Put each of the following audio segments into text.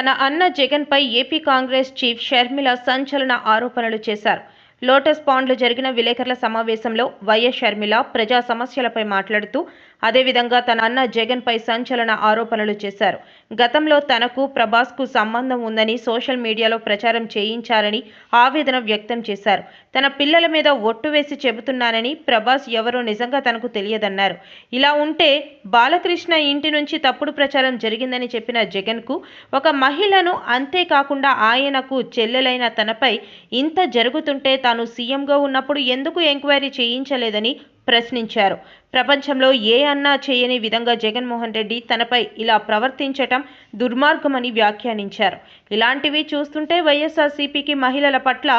తన అన్న జగన్పై ఏపీ కాంగ్రెస్ చీఫ్ షర్మిల సంచలన ఆరోపణలు చేశారు. లోటస్ పాండ్లో జరిగిన విలేకరుల సమావేశంలో వైఎస్ షర్మిల ప్రజా సమస్యలపై మాట్లాడుతూ అదేవిధంగా తన అన్న జగన్పై సంచలన ఆరోపణలు చేశారు. గతంలో తనకు ప్రభాస్కు సంబంధం ఉందని సోషల్ మీడియాలో ప్రచారం చేయించారని ఆవేదన వ్యక్తం చేశారు. తన పిల్లల మీద ఒట్టు వేసి చెబుతున్నానని, ప్రభాస్ ఎవరో నిజంగా తనకు తెలియదన్నారు. ఇలా ఉంటే బాలకృష్ణ ఇంటి నుంచి తప్పుడు ప్రచారం జరిగిందని చెప్పిన జగన్కు ఒక మహిళను, అంతేకాకుండా ఆయనకు చెల్లెలైన తనపై ఇంత జరుగుతుంటే తాను సీఎంగా ఉన్నప్పుడు ఎందుకు ఎంక్వైరీ చేయించలేదని ప్రశ్నించారు. ప్రపంచంలో ఏ అన్నా చేయని విధంగా జగన్మోహన్ రెడ్డి తనపై ఇలా ప్రవర్తించటం దుర్మార్గమని వ్యాఖ్యానించారు. ఇలాంటివి చూస్తుంటే వైఎస్ఆర్సీపీకి మహిళల పట్ల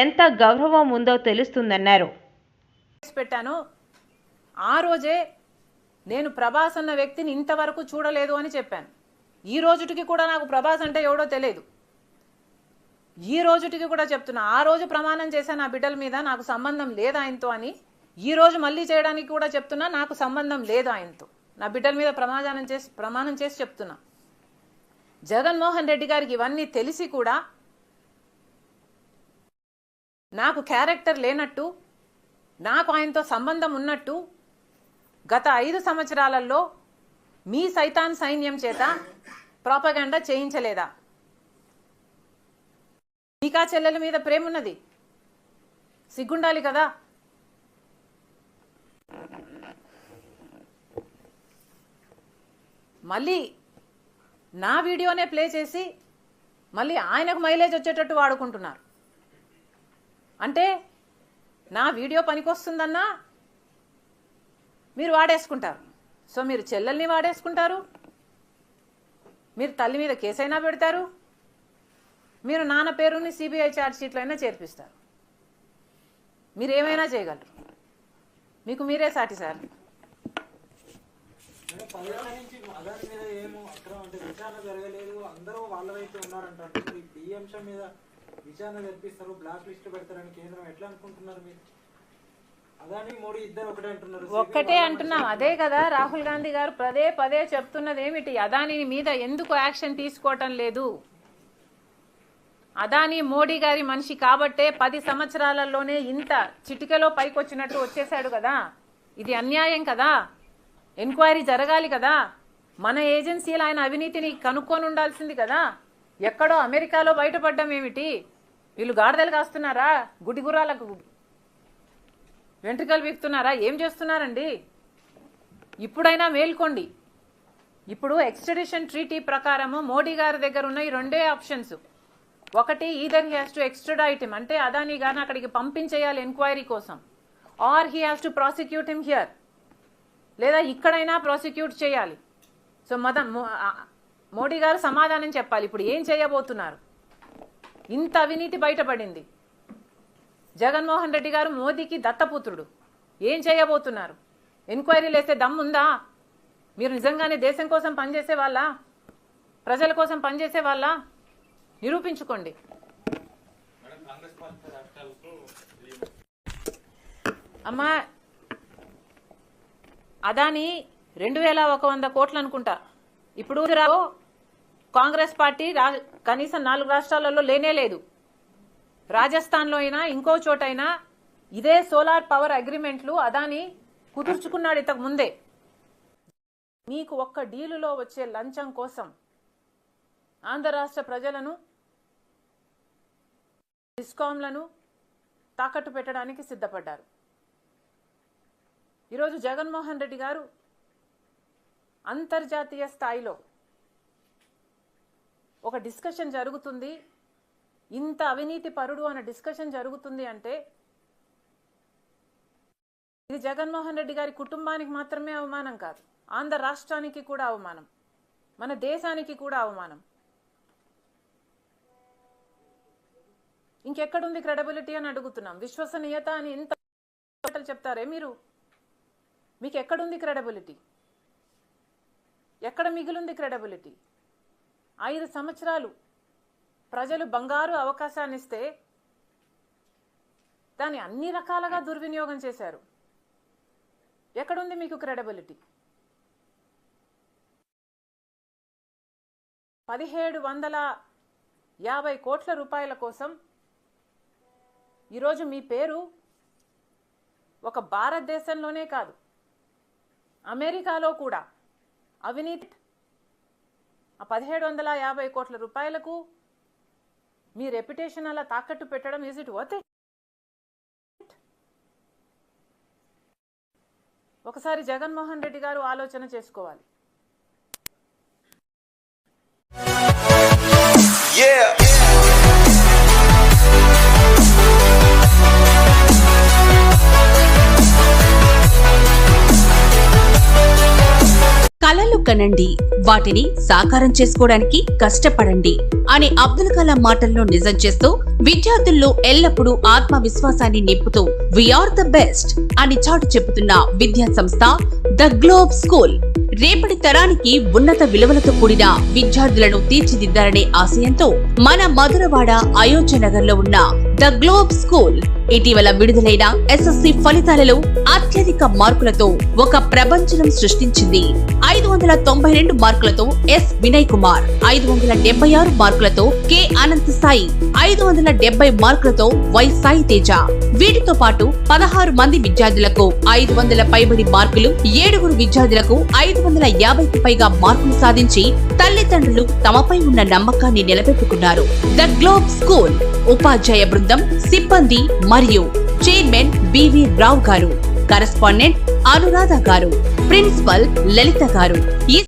ఎంత గౌరవం ఉందో తెలుస్తుందన్నారు. పెట్టాను ఆ రోజే నేను ప్రభాస్ అన్న వ్యక్తిని ఇంతవరకు చూడలేదు అని చెప్పాను. ఈ రోజుటికి కూడా నాకు ప్రభాస్ అంటే ఎవడో తెలియదు. ఈ రోజుటికి కూడా చెప్తున్నా, ఆ రోజు ప్రమాణం చేశాను నా బిడ్డల మీద నాకు సంబంధం లేదు ఆయనతో అని. ఈ రోజు మళ్ళీ చేయడానికి కూడా చెప్తున్నా, నాకు సంబంధం లేదు ఆయనతో. నా బిడ్డల మీద ప్రమాణం చేసి చెప్తున్నా. జగన్మోహన్ రెడ్డి గారికి ఇవన్నీ తెలిసి కూడా నాకు క్యారెక్టర్ లేనట్టు, నాకు ఆయనతో సంబంధం ఉన్నట్టు గత 5 సంవత్సరాలలో మీ సైతాన్ సైన్యం చేత ప్రాపగండా చేయించలేదా? మీకా చెల్లెల మీద ప్రేమ ఉన్నది, సిగ్గుండాలి కదా. మళ్ళీ నా వీడియోనే ప్లే చేసి మళ్ళీ ఆయనకు మైలేజ్ వచ్చేటట్టు వాడుకుంటున్నారు. అంటే నా వీడియో పనికొస్తుందన్నా మీరు వాడేసుకుంటారు. సో మీరు చెల్లెల్ని వాడేసుకుంటారు, మీరు తల్లి మీద కేసైనా పెడతారు, మీరు నాన్న పేరుని సిబిఐ ఛార్జ్ షీట్లో అయినా చేర్పిస్తారు. మీరు ఏమైనా చేయగలరు, మీకు మీరే సాటి సార్. ఒక్కటే అంటున్నాం, అదే కదా రాహుల్ గాంధీ గారు పదే పదే చెప్తున్నది ఏమిటి? అదాని మీద ఎందుకు యాక్షన్ తీసుకోవటం లేదు? అదాని మోడీ గారి మనిషి కాబట్టే 10 సంవత్సరాలలోనే ఇంత చిటికెలో పైకొచ్చినట్టు వచ్చేసాడు కదా. ఇది అన్యాయం కదా, ఎంక్వైరీ జరగాలి కదా. మన ఏజెన్సీలు ఆయన అవినీతిని కనుక్కొని ఉండాల్సింది కదా. ఎక్కడో అమెరికాలో బయటపడ్డం ఏమిటి? వీళ్ళు గాడిదలు కాస్తున్నారా? గుడిగురాలకు వెంట్రుకలు వీక్తున్నారా? ఏం చేస్తున్నారండి? ఇప్పుడైనా మేల్కోండి. ఇప్పుడు ఎక్స్ట్రడిషన్ ట్రీటీ ప్రకారము మోడీ గారి దగ్గర ఉన్న ఈ 2 ఆప్షన్స్. ఒకటి, either he has to extradite him, అంటే అదానీ గారిని అక్కడికి పంపించేయాలి ఎంక్వైరీ కోసం, or he has to prosecute him here, లేదా ఇక్కడైనా ప్రాసిక్యూట్ చేయాలి. సో మోడీ గారు సమాధానం చెప్పాలి. ఇప్పుడు ఏం చేయబోతున్నారు? ఇంత అవినీతి బయటపడింది. జగన్మోహన్ రెడ్డి గారు మోదీకి దత్తపుత్రుడు. ఏం చేయబోతున్నారు? ఎంక్వైరీలు వేస్తే దమ్ముందా? మీరు నిజంగానే దేశం కోసం పనిచేసే వాళ్ళ, ప్రజల కోసం పనిచేసే వాళ్ళ? నిరూపించుకోండి. అమ్మా, అదాని 2100 కోట్లు అనుకుంటా. ఇప్పుడు కాంగ్రెస్ పార్టీ కనీసం 4 రాష్ట్రాలలో లేనే లేదు. రాజస్థాన్లో అయినా ఇంకో చోటైనా ఇదే సోలార్ పవర్ అగ్రిమెంట్లు అదాని కుదుర్చుకున్నాడు ఇంతకు ముందే. మీకు ఒక్క డీలులో వచ్చే లంచం కోసం ఆంధ్ర రాష్ట్ర ప్రజలను, డిస్కాంలను తాకట్టు పెట్టడానికి సిద్ధపడ్డారు. ఈరోజు జగన్మోహన్ రెడ్డి గారు అంతర్జాతీయ స్థాయిలో ఒక డిస్కషన్ జరుగుతుంది, ఇంత అవినీతి పరుడు అనే డిస్కషన్ జరుగుతుంది అంటే ఇది జగన్మోహన్ రెడ్డి గారి కుటుంబానికి మాత్రమే అవమానం కాదు, ఆంధ్ర రాష్ట్రానికి కూడా అవమానం, మన దేశానికి కూడా అవమానం. ఇంకెక్కడుంది క్రెడిబిలిటీ అని అడుగుతున్నాం. విశ్వసనీయత అని ఇంత చెప్తారే మీరు, మీకు ఎక్కడుంది క్రెడిబిలిటీ? ఎక్కడ మిగిలింది క్రెడిబిలిటీ? 5 సంవత్సరాలు ప్రజలు బంగారు అవకాశాన్ని ఇస్తే దాన్ని అన్ని రకాలుగా దుర్వినియోగం చేశారు. ఎక్కడుంది మీకు క్రెడిబిలిటీ? 1750 కోట్ల రూపాయల కోసం ఈరోజు మీ పేరు ఒక భారతదేశంలోనే కాదు, అమెరికాలో కూడా అవినీతి. ఆ 1750 కోట్ల రూపాయలకు మీ రెప్యుటేషన్ అలా తాకట్టు పెట్టడం ఈజ్ ఇట్ వర్త్ ఇట్? ఒకసారి జగన్మోహన్ రెడ్డి గారు ఆలోచన చేసుకోవాలి. కలలు కనండి, వాటిని సాకారం చేసుకోవడానికి కష్టపడండి అనే అబ్దుల్ కలాం మాటల్లో నిజం చేస్తూ విద్యార్థుల్లో ఎల్లప్పుడూ ఆత్మవిశ్వాసాన్ని నింపుతూ వీఆర్ ద బెస్ట్ అని చాటు చెబుతున్న విద్యా సంస్థ ద గ్లోబ్ స్కూల్ రేపటి తరానికి ఉన్నత విలువలతో కూడిన విద్యార్థులను తీర్చిదిద్దాలనే ఆశయంతో మన మధురవాడ అయోధ్య నగర్ లో ఉన్న ద గ్లోబ్ స్కూల్ ఇటీవల విడుదలైన ఎస్ఎస్సి ఫలితాలలో అత్యధిక మార్కులతో ఒక ప్రపంచం సృష్టించింది. 592 మార్కులతో ఎస్ వినయ్ కుమార్, 576 మార్కులతో కె అనంత్ సాయి, 570 మార్కులతో వై సాయి తేజ. వీటితో పాటు 16 మంది విద్యార్థులకు 500 పైబడి మార్కులు, 7 విద్యార్థులకు 550కి పైగా మార్కులు సాధించి తల్లిదండ్రులు తమపై ఉన్న నమ్మకాన్ని నిలబెట్టుకున్నారు. ద గ్లోబ్ స్కూల్ ఉపాధ్యాయ బృందం, సిబ్బంది మరియు చైర్మన్ బివి రావు గారు, కరెస్పాండెంట్ అనురాధ గారు, ప్రిన్సిపల్ లలిత గారు.